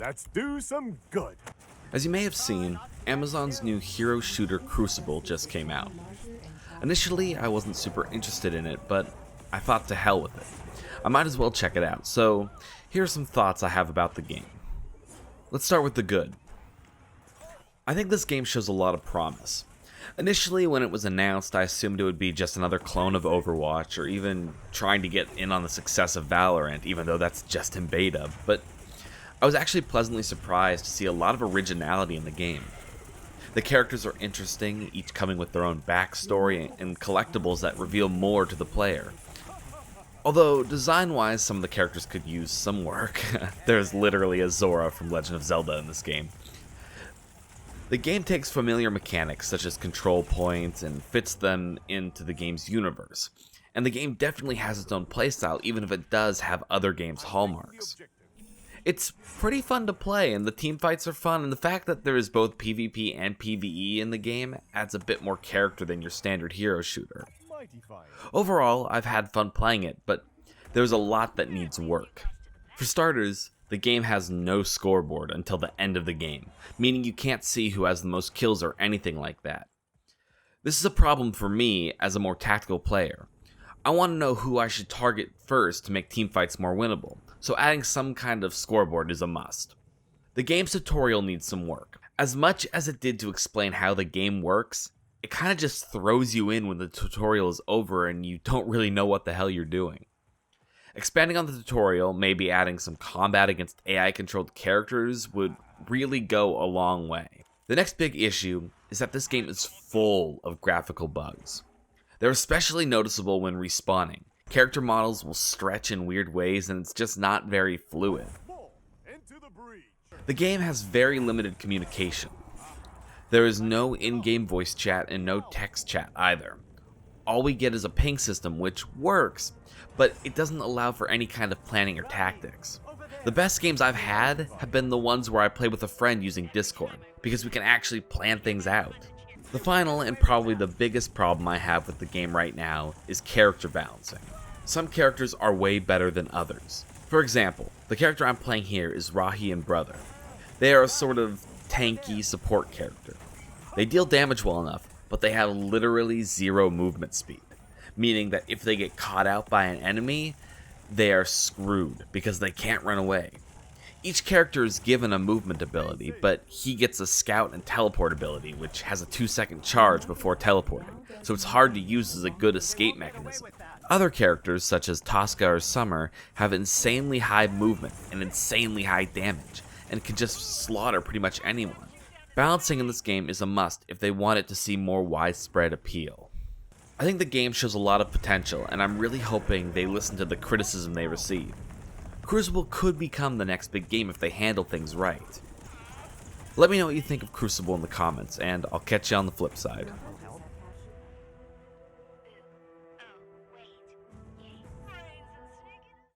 Let's do some good. As you may have seen, Amazon's new hero shooter Crucible just came out. Initially, I wasn't super interested in it, but I thought to hell with it. I might as well check it out, so here are some thoughts I have about the game. Let's start with the good. I think this game shows a lot of promise. Initially, when it was announced, I assumed it would be just another clone of Overwatch, or even trying to get in on the success of Valorant, even though that's just in beta, but I was actually pleasantly surprised to see a lot of originality in the game. The characters are interesting, each coming with their own backstory and collectibles that reveal more to the player. Although, design-wise, some of the characters could use some work. There's literally a Zora from Legend of Zelda in this game. The game takes familiar mechanics such as control points and fits them into the game's universe. And the game definitely has its own playstyle, even if it does have other games' hallmarks. It's pretty fun to play, and the team fights are fun, and the fact that there is both PvP and PvE in the game adds a bit more character than your standard hero shooter. Overall, I've had fun playing it, but there's a lot that needs work. For starters, the game has no scoreboard until the end of the game, meaning you can't see who has the most kills or anything like that. This is a problem for me as a more tactical player. I want to know who I should target first to make teamfights more winnable, so adding some kind of scoreboard is a must. The game's tutorial needs some work. As much as it did to explain how the game works, it kind of just throws you in when the tutorial is over and you don't really know what the hell you're doing. Expanding on the tutorial, maybe adding some combat against AI-controlled characters would really go a long way. The next big issue is that this game is full of graphical bugs. They're especially noticeable when respawning. Character models will stretch in weird ways and it's just not very fluid. The game has very limited communication. There is no in-game voice chat and no text chat either. All we get is a ping system which works, but it doesn't allow for any kind of planning or tactics. The best games I've had have been the ones where I play with a friend using Discord, because we can actually plan things out. The final and probably the biggest problem I have with the game right now is character balancing. Some characters are way better than others. For example, the character I'm playing here is Rahi and Brother. They are a sort of tanky support character. They deal damage well enough, but they have literally zero movement speed, meaning that if they get caught out by an enemy, they are screwed because they can't run away. Each character is given a movement ability, but he gets a scout and teleport ability, which has a 2-second charge before teleporting, so it's hard to use as a good escape mechanism. Other characters, such as Tosca or Summer, have insanely high movement and insanely high damage, and can just slaughter pretty much anyone. Balancing in this game is a must if they want it to see more widespread appeal. I think the game shows a lot of potential, and I'm really hoping they listen to the criticism they receive. Crucible could become the next big game if they handle things right. Let me know what you think of Crucible in the comments, and I'll catch you on the flip side.